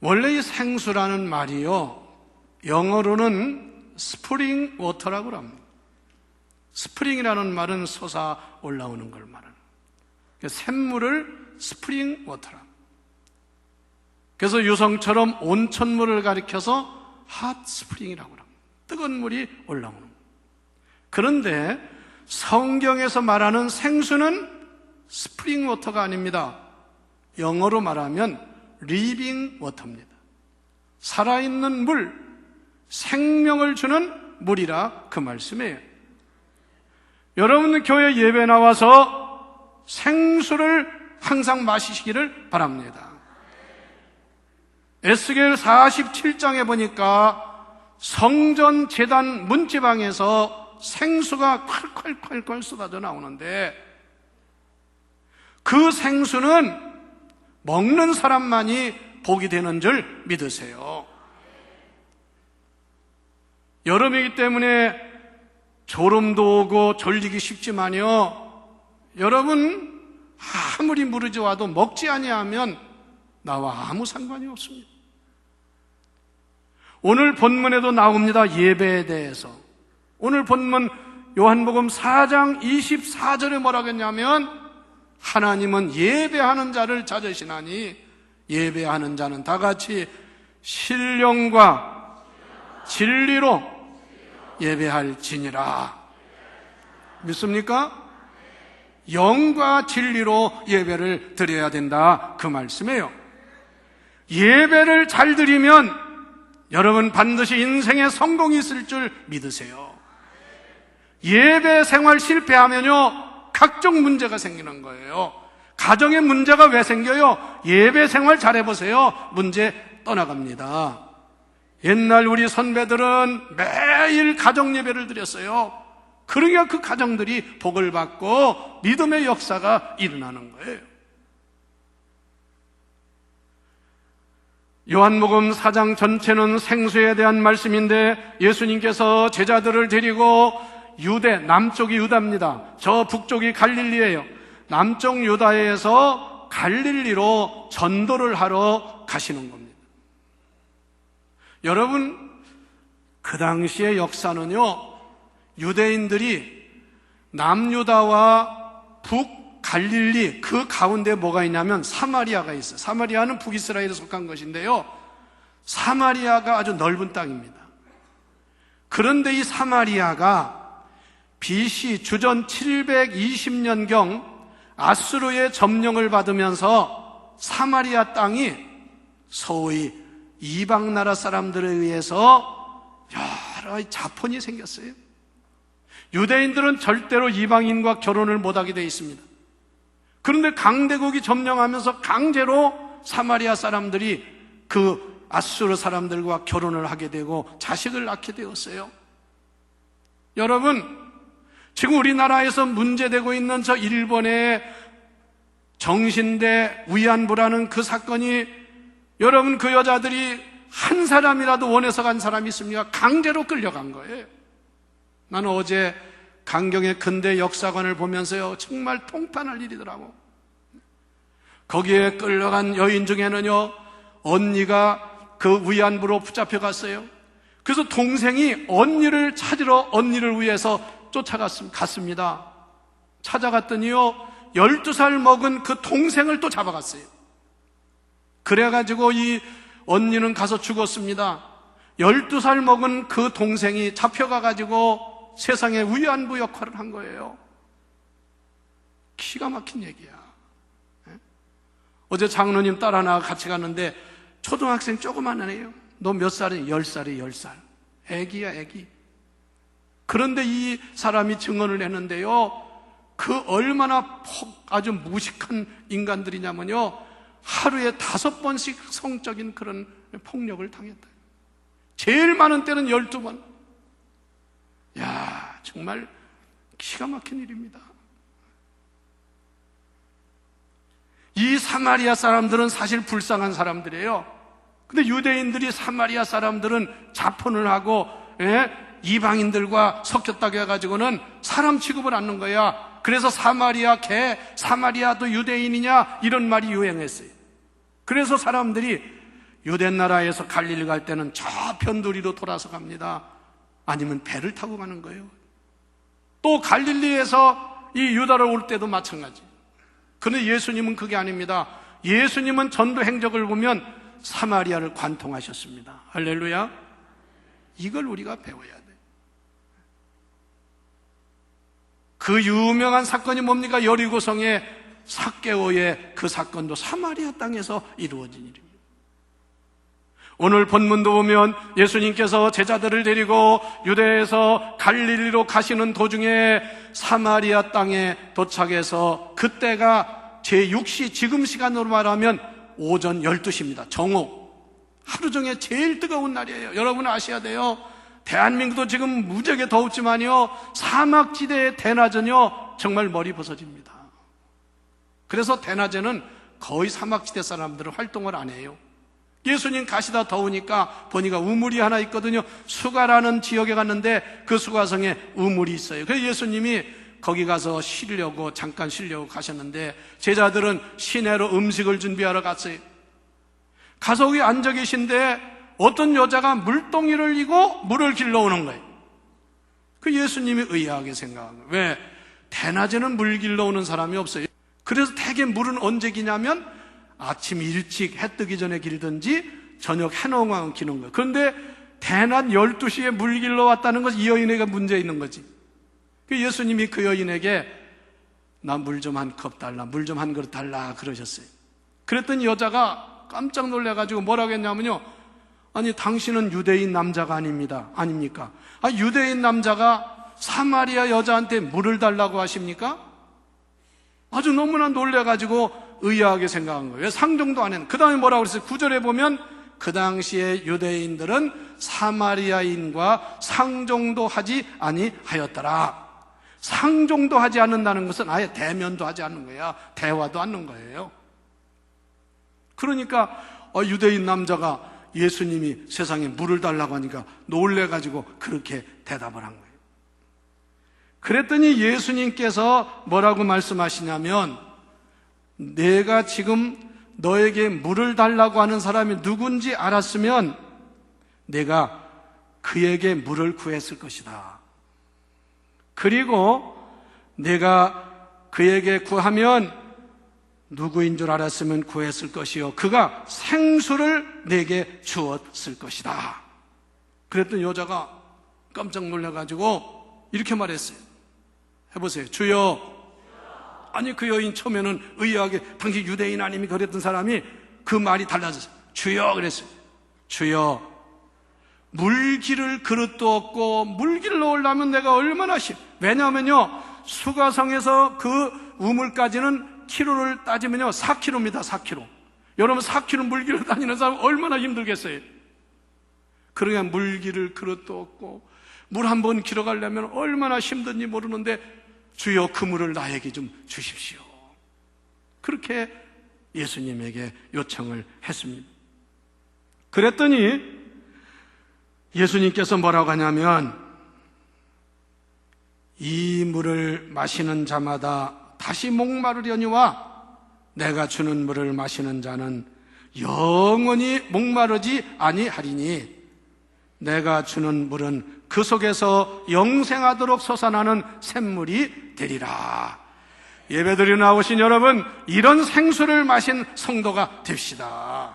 원래 이 생수라는 말이요, 영어로는 스프링 워터라고 합니다. 스프링이라는 말은 솟아 올라오는 걸 말하는, 샘물을 스프링 워터라. 그래서 유성처럼 온천물을 가리켜서 핫 스프링이라고 합니다. 뜨거운 물이 올라오는 것. 그런데 성경에서 말하는 생수는 스프링 워터가 아닙니다. 영어로 말하면 리빙 워터입니다. 살아있는 물, 생명을 주는 물이라 그 말씀이에요. 여러분 교회 예배 나와서 생수를 항상 마시기를 바랍니다. 에스겔 47장에 보니까 성전 제단 문지방에서 생수가 콸콸콸콸 쏟아져 나오는데, 그 생수는 먹는 사람만이 복이 되는 줄 믿으세요. 여름이기 때문에 졸음도 오고 졸리기 쉽지만요, 여러분 아무리 무르지 와도 먹지 아니하면 나와 아무 상관이 없습니다. 오늘 본문에도 나옵니다. 예배에 대해서. 오늘 본문 요한복음 4장 24절에 뭐라고 했냐면, 하나님은 예배하는 자를 찾으시나니 예배하는 자는 다 같이 신령과 진리로 예배할지니라. 믿습니까? 영과 진리로 예배를 드려야 된다, 그 말씀이에요. 예배를 잘 드리면 여러분 반드시 인생에 성공이 있을 줄 믿으세요. 예배 생활 실패하면요, 각종 문제가 생기는 거예요. 가정에 문제가 왜 생겨요? 예배 생활 잘해보세요. 문제 떠나갑니다. 옛날 우리 선배들은 매일 가정 예배를 드렸어요. 그러니까 그 가정들이 복을 받고 믿음의 역사가 일어나는 거예요. 요한복음 4장 전체는 생수에 대한 말씀인데, 예수님께서 제자들을 데리고 유대, 남쪽이 유다입니다. 저 북쪽이 갈릴리예요. 남쪽 유다에서 갈릴리로 전도를 하러 가시는 겁니다. 여러분, 그 당시의 역사는요, 유대인들이 남유다와 북갈릴리 그 가운데 뭐가 있냐면 사마리아가 있어요. 사마리아는 북이스라엘에 속한 것인데요, 사마리아가 아주 넓은 땅입니다. 그런데 이 사마리아가 BC 주전 720년경 아수르의 점령을 받으면서 사마리아 땅이 소위 이방 나라 사람들에 의해서 여러 자본이 생겼어요. 유대인들은 절대로 이방인과 결혼을 못하게 되어 있습니다. 그런데 강대국이 점령하면서 강제로 사마리아 사람들이 그 아수르 사람들과 결혼을 하게 되고 자식을 낳게 되었어요. 여러분, 지금 우리나라에서 문제되고 있는 저 일본의 정신대 위안부라는 그 사건이, 여러분 그 여자들이 한 사람이라도 원해서 간 사람이 있습니까? 강제로 끌려간 거예요. 나는 어제 강경의 근대 역사관을 보면서요, 정말 통탄할 일이더라고. 거기에 끌려간 여인 중에는요, 언니가 그 위안부로 붙잡혀 갔어요. 그래서 동생이 언니를 찾으러 언니를 위해서 갔습니다. 찾아갔더니요, 12살 먹은 그 동생을 또 잡아갔어요. 그래가지고 이 언니는 가서 죽었습니다. 12살 먹은 그 동생이 잡혀가가지고 세상에 위안부 역할을 한 거예요. 기가 막힌 얘기야. 어제 장로님 딸 하나 같이 갔는데 초등학생 조그만 애예요. 너 몇 살이야? 10살이에요. 10살. 애기야, 애기. 그런데 이 사람이 증언을 했는데요, 그 얼마나 아주 무식한 인간들이냐면요, 하루에 5번씩 성적인 그런 폭력을 당했다. 제일 많은 때는 12번. 야, 정말 기가 막힌 일입니다. 이 사마리아 사람들은 사실 불쌍한 사람들이에요. 근데 유대인들이 사마리아 사람들은 자폰을 하고 이방인들과 섞였다고 해가지고는 사람 취급을 않는 거야. 그래서 사마리아 개, 사마리아도 유대인이냐 이런 말이 유행했어요. 그래서 사람들이 유대 나라에서 갈릴리 갈 때는 저 변두리로 돌아서 갑니다. 아니면 배를 타고 가는 거예요. 또 갈릴리에서 이 유다를 올 때도 마찬가지. 그런데 예수님은 그게 아닙니다. 예수님은 전도 행적을 보면 사마리아를 관통하셨습니다. 할렐루야. 이걸 우리가 배워야 돼. 그 유명한 사건이 뭡니까? 여리고성의 삭개오의 그 사건도 사마리아 땅에서 이루어진 일입니다. 오늘 본문도 보면 예수님께서 제자들을 데리고 유대에서 갈릴리로 가시는 도중에 사마리아 땅에 도착해서 그때가 제6시, 지금 시간으로 말하면 오전 12시입니다. 정오. 하루 종일 제일 뜨거운 날이에요. 여러분 아셔야 돼요. 대한민국도 지금 무지하게 덥지만요, 사막지대의 대낮은요 정말 머리 벗어집니다. 그래서 대낮에는 거의 사막지대 사람들은 활동을 안 해요. 예수님 가시다 더우니까 보니까 우물이 하나 있거든요. 수가라는 지역에 갔는데 그 수가성에 우물이 있어요. 그래서 예수님이 거기 가서 잠깐 쉬려고 가셨는데 제자들은 시내로 음식을 준비하러 갔어요. 가서 거기 앉아 계신데 어떤 여자가 물동이를 이고 물을 길러오는 거예요. 그 예수님이 의아하게 생각한 거예요. 왜? 대낮에는 물 길러오는 사람이 없어요. 그래서 대개 물은 언제 기냐면 아침 일찍 해 뜨기 전에 길든지 저녁 해놓으면 기는 거예요. 그런데 대낮 12시에 물 길러 왔다는 것은 이 여인에게 문제 있는 거지. 예수님이 그 여인에게 나 물 좀 한 컵 달라, 물 좀 한 그릇 달라 그러셨어요. 그랬더니 여자가 깜짝 놀라가지고 뭐라고 했냐면요, 아니 당신은 유대인 남자가 아닙니까? 유대인 남자가 사마리아 여자한테 물을 달라고 하십니까? 아주 너무나 놀래가지고 의아하게 생각한 거예요. 상종도 안 했는데. 그 다음에 뭐라고 그랬어요? 9절에 보면 그 당시에 유대인들은 사마리아인과 상종도 하지 아니하였더라. 상종도 하지 않는다는 것은 아예 대면도 하지 않는 거야. 대화도 않는 거예요. 그러니까 유대인 남자가 예수님이 세상에 물을 달라고 하니까 놀래가지고 그렇게 대답을 한 거예요. 그랬더니 예수님께서 뭐라고 말씀하시냐면, 내가 지금 너에게 물을 달라고 하는 사람이 누군지 알았으면 내가 그에게 물을 구했을 것이다. 그리고 내가 그에게 구하면 누구인 줄 알았으면 구했을 것이요, 그가 생수를 내게 주었을 것이다. 그랬더니 여자가 깜짝 놀라가지고 이렇게 말했어요. 해보세요. 주여. 아니 그 여인 처음에는 의아하게 당신 유대인 아닙니까? 그랬던 사람이 그 말이 달라졌어요. 주여 그랬어요. 주여, 물 기를 그릇도 없고 물 길러 오려면 내가 얼마나 왜냐하면요 수가성에서 그 우물까지는 키로를 따지면요 4km입니다. 4km. 여러분 4km 물 길러 다니는 사람 얼마나 힘들겠어요. 그러니까 물 기를 그릇도 없고 물 한 번 길어 가려면 얼마나 힘든지 모르는데 주여 그 물을 나에게 좀 주십시오. 그렇게 예수님에게 요청을 했습니다. 그랬더니 예수님께서 뭐라고 하냐면, 이 물을 마시는 자마다 다시 목마르려니와 내가 주는 물을 마시는 자는 영원히 목마르지 아니하리니 내가 주는 물은 그 속에서 영생하도록 솟아나는 샘물이 되리라. 예배드리러 나오신 여러분, 이런 생수를 마신 성도가 됩시다.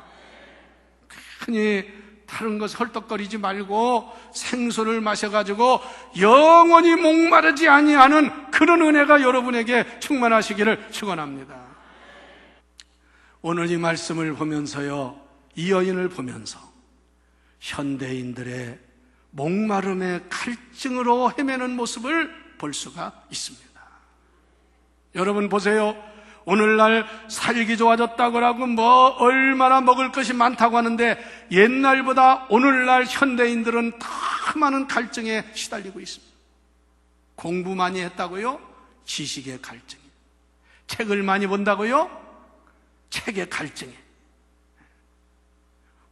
흔히 다른 것 헐떡거리지 말고 생수를 마셔가지고 영원히 목마르지 아니하는 그런 은혜가 여러분에게 충만하시기를 축원합니다. 오늘 이 말씀을 보면서요, 이 여인을 보면서 현대인들의 목마름의 갈증으로 헤매는 모습을 볼 수가 있습니다. 여러분 보세요. 오늘날 살기 좋아졌다고 하고 얼마나 먹을 것이 많다고 하는데 옛날보다 오늘날 현대인들은 더 많은 갈증에 시달리고 있습니다. 공부 많이 했다고요? 지식의 갈증. 책을 많이 본다고요? 책의 갈증에.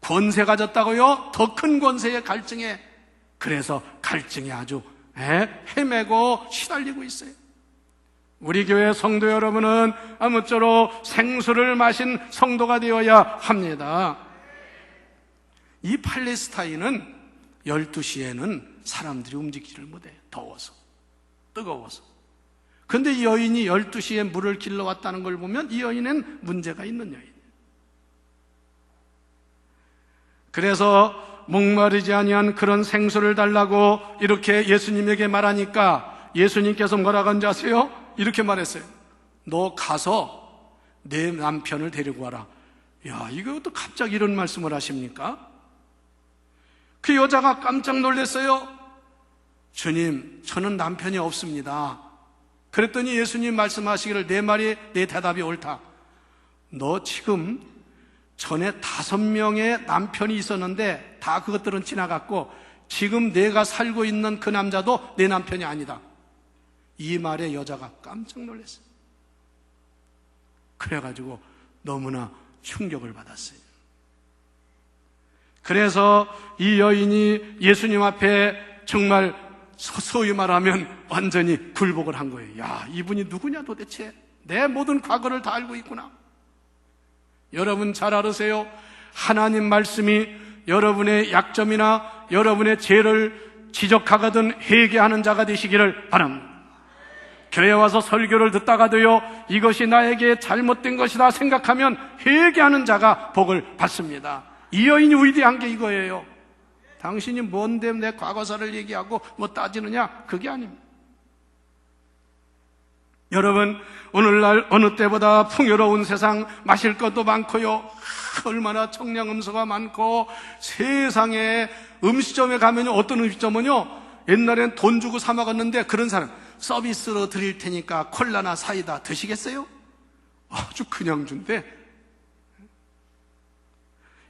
권세 가졌다고요? 더 큰 권세의 갈증에. 그래서 갈증에 아주 헤매고 시달리고 있어요. 우리 교회 성도 여러분은 아무쪼록 생수를 마신 성도가 되어야 합니다. 이 팔레스타인은 12시에는 사람들이 움직이지를 못해요. 더워서, 뜨거워서. 그런데 이 여인이 12시에 물을 길러왔다는 걸 보면 이 여인은 문제가 있는 여인이에요. 그래서 목마르지 아니한 그런 생수를 달라고 이렇게 예수님에게 말하니까 예수님께서 뭐라고 한지 아세요? 이렇게 말했어요. 너 가서 내 남편을 데리고 와라. 야, 이것도 갑자기 이런 말씀을 하십니까? 그 여자가 깜짝 놀랐어요. 주님, 저는 남편이 없습니다. 그랬더니 예수님 말씀하시기를 내 말이, 내 대답이 옳다. 너 지금 전에 5명의 남편이 있었는데 다 그것들은 지나갔고 지금 내가 살고 있는 그 남자도 내 남편이 아니다. 이 말에 여자가 깜짝 놀랐어요. 그래가지고 너무나 충격을 받았어요. 그래서 이 여인이 예수님 앞에 정말 소위 말하면 완전히 굴복을 한 거예요. 야, 이분이 누구냐 도대체? 내 모든 과거를 다 알고 있구나. 여러분 잘 알으세요. 하나님 말씀이 여러분의 약점이나 여러분의 죄를 지적하거든 회개하는 자가 되시기를 바랍니다. 교회 와서 설교를 듣다가도요, 이것이 나에게 잘못된 것이다 생각하면 회개하는 자가 복을 받습니다. 이 여인이 위대한 게 이거예요. 당신이 뭔데 내 과거사를 얘기하고 뭐 따지느냐? 그게 아닙니다. 여러분, 오늘날 어느 때보다 풍요로운 세상, 마실 것도 많고요, 얼마나 청량음료가 많고, 세상에 음식점에 가면 어떤 음식점은요, 옛날엔 돈 주고 사 먹었는데 그런 사람, 서비스로 드릴 테니까 콜라나 사이다 드시겠어요? 아주 그냥 준대.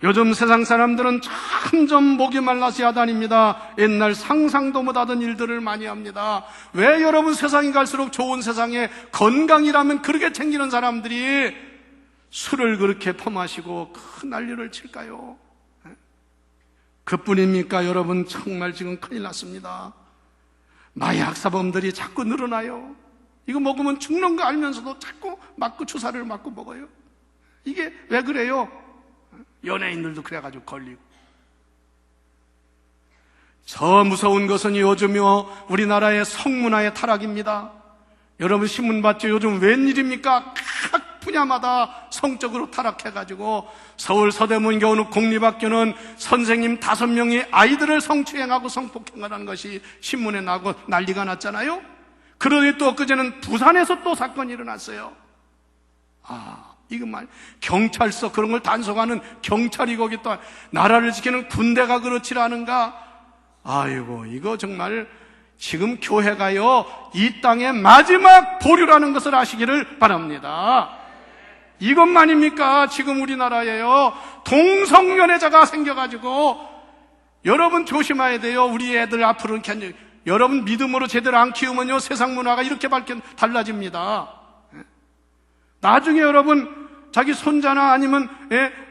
요즘 세상 사람들은 점점 목이 말라서 야단입니다. 옛날 상상도 못하던 일들을 많이 합니다. 왜 여러분 세상이 갈수록 좋은 세상에 건강이라면 그렇게 챙기는 사람들이 술을 그렇게 퍼마시고 큰 난리를 칠까요? 그뿐입니까? 여러분 정말 지금 큰일 났습니다. 마약 사범들이 자꾸 늘어나요. 이거 먹으면 죽는 거 알면서도 자꾸 맞고 주사를 맞고 먹어요. 이게 왜 그래요? 연예인들도 그래가지고 걸리고. 저 무서운 것은 요즘요, 우리나라의 성문화의 타락입니다. 여러분 신문 봤죠? 요즘 웬일입니까? 각 분야마다 성적으로 타락해가지고 서울 서대문교 어느 공립학교는 선생님 5명이 아이들을 성추행하고 성폭행을 하는 것이 신문에 나고 난리가 났잖아요. 그러니 또 엊그제는 부산에서 또 사건이 일어났어요. 이거 말 경찰서 그런 걸 단속하는 경찰이 거기 또 나라를 지키는 군대가 그렇지 않은가? 아이고, 이거 정말 지금 교회가요, 이 땅의 마지막 보류라는 것을 아시기를 바랍니다. 이것만입니까? 지금 우리나라에요, 동성연애자가 생겨가지고 여러분 조심해야 돼요. 우리 애들 앞으로는 여러분 믿음으로 제대로 안 키우면요, 세상 문화가 이렇게 밝게 달라집니다. 나중에 여러분 자기 손자나 아니면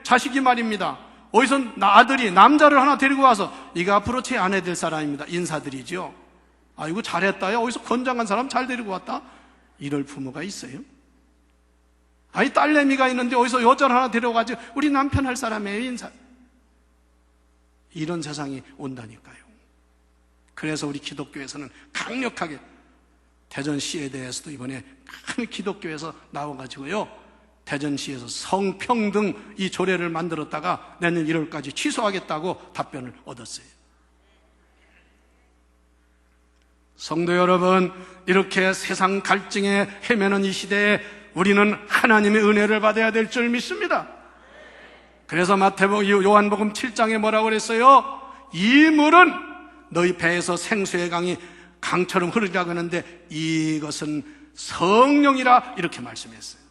자식이 말입니다. 어디서 아들이 남자를 하나 데리고 와서 이거 앞으로 제 아내 될 사람입니다. 인사드리죠. 아이고 잘했다요. 어디서 건장한 사람 잘 데리고 왔다. 이럴 부모가 있어요? 아니 딸내미가 있는데 어디서 여자를 하나 데려가지고 우리 남편 할 사람이에요. 인사. 이런 세상이 온다니까요. 그래서 우리 기독교에서는 강력하게 대전시에 대해서도 이번에 큰 기독교에서 나와가지고요, 대전시에서 성평등 이 조례를 만들었다가 내년 1월까지 취소하겠다고 답변을 얻었어요. 성도 여러분, 이렇게 세상 갈증에 헤매는 이 시대에 우리는 하나님의 은혜를 받아야 될 줄 믿습니다. 그래서 요한복음 7장에 뭐라고 그랬어요? 이 물은 너희 배에서 생수의 강이 강처럼 흐르자고 하는데 이것은 성령이라 이렇게 말씀했어요.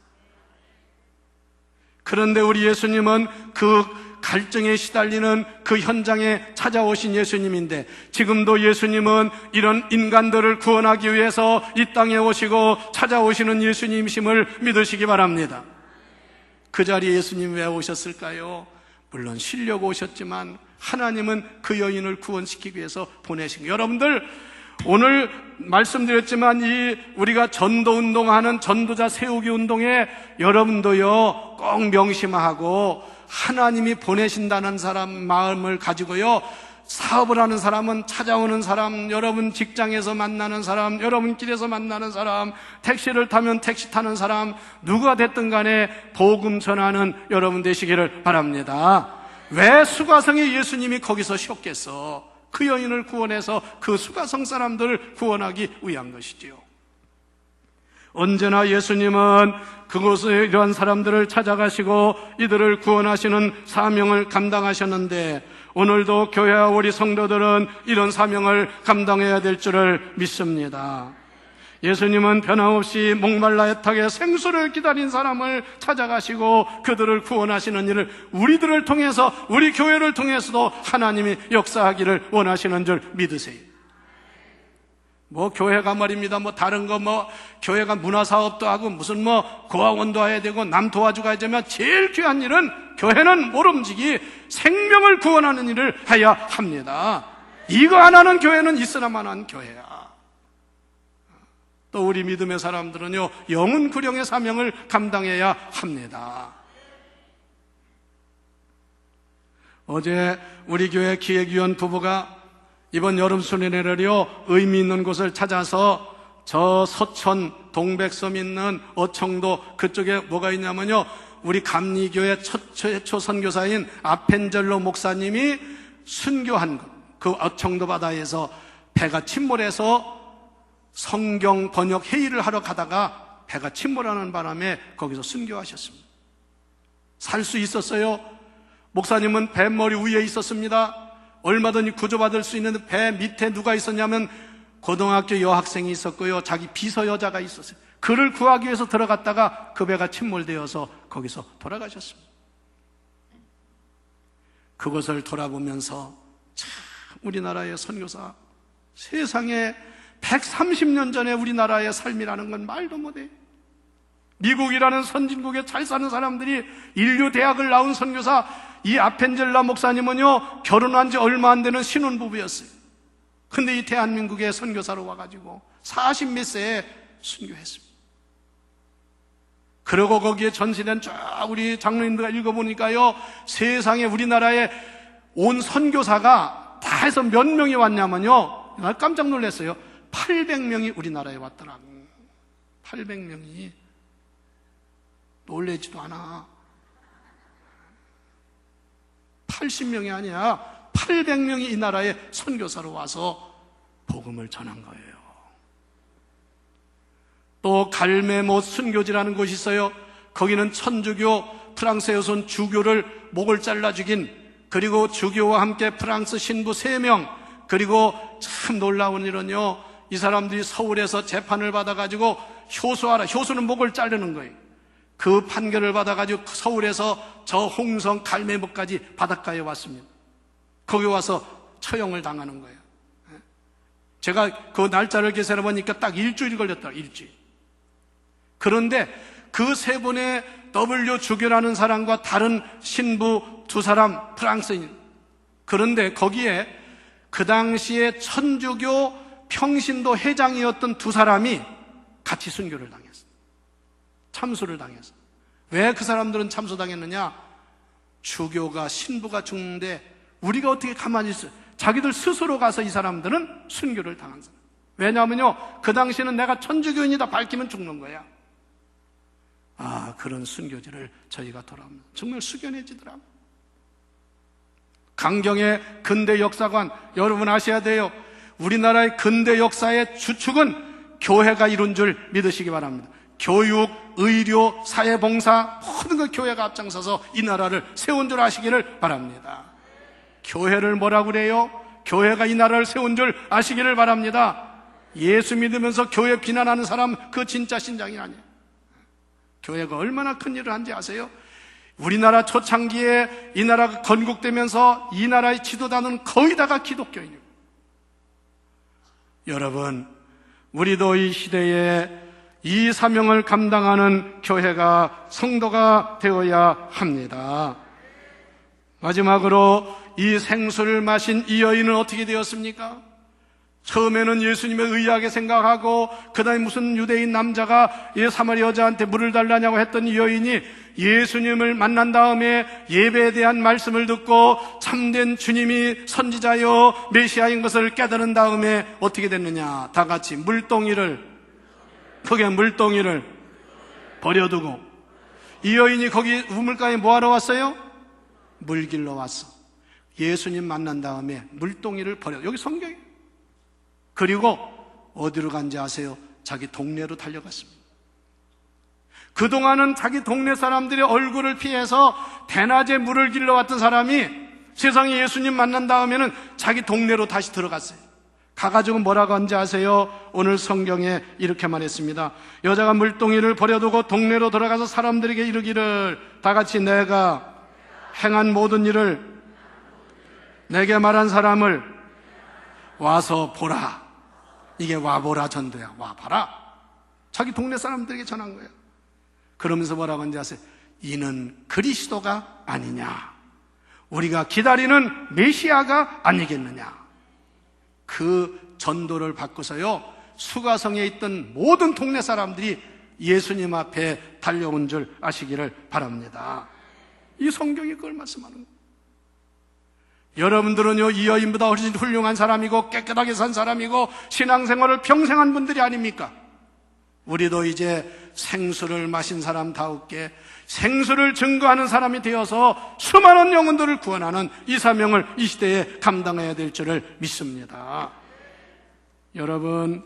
그런데 우리 예수님은 그 갈증에 시달리는 그 현장에 찾아오신 예수님인데, 지금도 예수님은 이런 인간들을 구원하기 위해서 이 땅에 오시고 찾아오시는 예수님이심을 믿으시기 바랍니다. 그 자리에 예수님 왜 오셨을까요? 물론 쉬려고 오셨지만 하나님은 그 여인을 구원시키기 위해서 보내신 거예요. 여러분들, 오늘 말씀드렸지만 우리가 전도운동하는 전도자 세우기 운동에 여러분도요 꼭 명심하고 하나님이 보내신다는 사람 마음을 가지고요, 사업을 하는 사람은 찾아오는 사람, 여러분 직장에서 만나는 사람, 여러분 길에서 만나는 사람, 택시를 타면 택시 타는 사람, 누가 됐든 간에 복음 전하는 여러분 되시기를 바랍니다. 왜 수가성에 예수님이 거기서 쉬었겠어? 그 여인을 구원해서 그 수가성 사람들을 구원하기 위한 것이지요. 언제나 예수님은 그곳에 이러한 사람들을 찾아가시고 이들을 구원하시는 사명을 감당하셨는데, 오늘도 교회와 우리 성도들은 이런 사명을 감당해야 될 줄을 믿습니다. 예수님은 변함없이 목말라 애타게 생수를 기다린 사람을 찾아가시고 그들을 구원하시는 일을 우리들을 통해서, 우리 교회를 통해서도 하나님이 역사하기를 원하시는 줄 믿으세요. 교회가 말입니다. 다른 거 교회가 문화사업도 하고 무슨 고아원도 해야 되고 남 도와주고 해야 되면 제일 귀한 일은 교회는 모름지기 생명을 구원하는 일을 해야 합니다. 이거 안 하는 교회는 있으나마나한 교회야. 또 우리 믿음의 사람들은요, 영혼 구령의 사명을 감당해야 합니다. 어제 우리 교회 기획위원 부부가 이번 여름 순회를요, 의미 있는 곳을 찾아서 저 서천 동백섬 있는 어청도 그쪽에 뭐가 있냐면요, 우리 감리교회 최초 선교사인 아펜젤로 목사님이 순교한 곳, 그 어청도 바다에서 배가 침몰해서 성경 번역 회의를 하러 가다가 배가 침몰하는 바람에 거기서 순교하셨습니다. 살 수 있었어요. 목사님은 배 머리 위에 있었습니다. 얼마든지 구조받을 수 있는 배 밑에 누가 있었냐면 고등학교 여학생이 있었고요, 자기 비서 여자가 있었어요. 그를 구하기 위해서 들어갔다가 그 배가 침몰되어서 거기서 돌아가셨습니다. 그것을 돌아보면서 참 우리나라의 선교사, 세상에 130년 전에 우리나라의 삶이라는 건 말도 못해. 미국이라는 선진국에 잘 사는 사람들이 인류 대학을 나온 선교사, 이 아펜젤라 목사님은요, 결혼한 지 얼마 안 되는 신혼부부였어요. 근데 이 대한민국에 선교사로 와가지고 40몇 세에 순교했습니다. 그리고 거기에 전시된 쫙 우리 장로님들과 읽어보니까요, 세상에 우리나라에 온 선교사가 다 해서 몇 명이 왔냐면요, 나 깜짝 놀랐어요. 800명이 우리나라에 왔더라고. 800명이. 놀라지도 않아. 80명이 아니야. 800명이 이 나라에 선교사로 와서 복음을 전한 거예요. 또 갈메못 순교지라는 곳이 있어요. 거기는 천주교, 프랑스에서 온 주교를 목을 잘라 죽인, 그리고 주교와 함께 프랑스 신부 3명, 그리고 참 놀라운 일은요, 이 사람들이 서울에서 재판을 받아가지고 효수하라, 효수는 목을 자르는 거예요. 그 판결을 받아가지고 서울에서 저 홍성 갈매목까지 바닷가에 왔습니다. 거기 와서 처형을 당하는 거예요. 제가 그 날짜를 계산해 보니까 딱 일주일 걸렸다, 일주일. 그런데 그 3분의 W 주교라는 사람과 다른 신부 2사람, 프랑스인. 그런데 거기에 그 당시에 천주교 평신도 회장이었던 2사람이 같이 순교를 당했어요. 참수를 당했어. 왜 그 사람들은 참수당했느냐? 주교가, 신부가 죽는데 우리가 어떻게 가만히 있어요? 자기들 스스로 가서 이 사람들은 순교를 당한 사람. 왜냐하면요, 그 당시에는 내가 천주교인이다 밝히면 죽는 거야. 그런 순교지를 저희가 돌아옵니다. 정말 숙연해지더라고요. 강경의 근대 역사관, 여러분 아셔야 돼요. 우리나라의 근대 역사의 주축은 교회가 이룬 줄 믿으시기 바랍니다. 교육, 의료, 사회봉사, 모든 걸 교회가 앞장서서 이 나라를 세운 줄 아시기를 바랍니다. 교회를 뭐라고 그래요? 교회가 이 나라를 세운 줄 아시기를 바랍니다. 예수 믿으면서 교회 비난하는 사람, 그 진짜 신장이 아니에요. 교회가 얼마나 큰 일을 한지 아세요? 우리나라 초창기에 이 나라가 건국되면서 이 나라의 지도자는 거의 다가 기독교인이에요. 여러분, 우리도 이 시대에 이 사명을 감당하는 교회가, 성도가 되어야 합니다. 마지막으로 이 생수를 마신 이 여인은 어떻게 되었습니까? 처음에는 예수님을 의아하게 생각하고, 그 다음에 무슨 유대인 남자가 이 사마리아 여자한테 물을 달라냐고 했던 이 여인이 예수님을 만난 다음에 예배에 대한 말씀을 듣고 참된 주님이 선지자요 메시아인 것을 깨달은 다음에 어떻게 됐느냐? 다 같이 물동이를 버려두고, 이 여인이 거기 우물가에 뭐하러 왔어요? 물 길러 왔어. 예수님 만난 다음에 물동이를 버려. 여기 성경이에요. 그리고 어디로 간지 아세요? 자기 동네로 달려갔습니다. 그동안은 자기 동네 사람들의 얼굴을 피해서 대낮에 물을 길러왔던 사람이 세상에 예수님 만난 다음에는 자기 동네로 다시 들어갔어요. 가가지고 뭐라고 한지 아세요? 오늘 성경에 이렇게 말했습니다. 여자가 물동이를 버려두고 동네로 들어가서 사람들에게 이르기를, 다 같이, 내가 행한 모든 일을 내게 말한 사람을 와서 보라. 이게 와보라 전도야. 와봐라. 자기 동네 사람들에게 전한 거예요. 그러면서 뭐라고 하는지 아세요? 이는 그리스도가 아니냐, 우리가 기다리는 메시아가 아니겠느냐. 그 전도를 받고서요, 수가성에 있던 모든 동네 사람들이 예수님 앞에 달려온 줄 아시기를 바랍니다. 이 성경이 그걸 말씀하는 거예요. 여러분들은요, 이 여인보다 훨씬 훌륭한 사람이고 깨끗하게 산 사람이고 신앙생활을 평생 한 분들이 아닙니까? 우리도 이제 생수를 마신 사람다우게 생수를 증거하는 사람이 되어서 수많은 영혼들을 구원하는 이 사명을 이 시대에 감당해야 될 줄을 믿습니다. 여러분,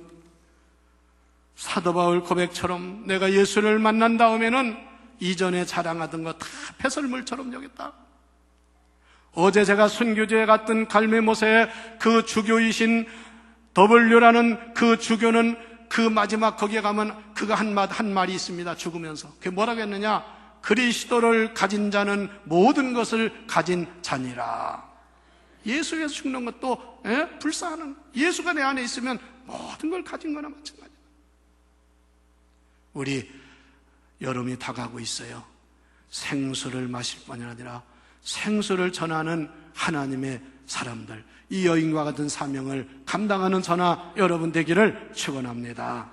사도 바울 고백처럼 내가 예수를 만난 다음에는 이전에 자랑하던 거 다 배설물처럼 여겼다. 어제 제가 순교제에 갔던 갈매못의 그 주교이신 W라는 그 주교는 그 마지막 거기에 가면 그가 한 말이 있습니다. 죽으면서. 그게 뭐라고 했느냐? 그리스도를 가진 자는 모든 것을 가진 자니라. 예수 위해서 죽는 것도 불쌍한, 예수가 내 안에 있으면 모든 걸 가진 거나 마찬가지다. 우리 여름이 다가고 있어요. 생수를 마실 뿐이 아니라 생수를 전하는 하나님의 사람들, 이 여인과 같은 사명을 감당하는 저나 여러분 되기를 축원합니다.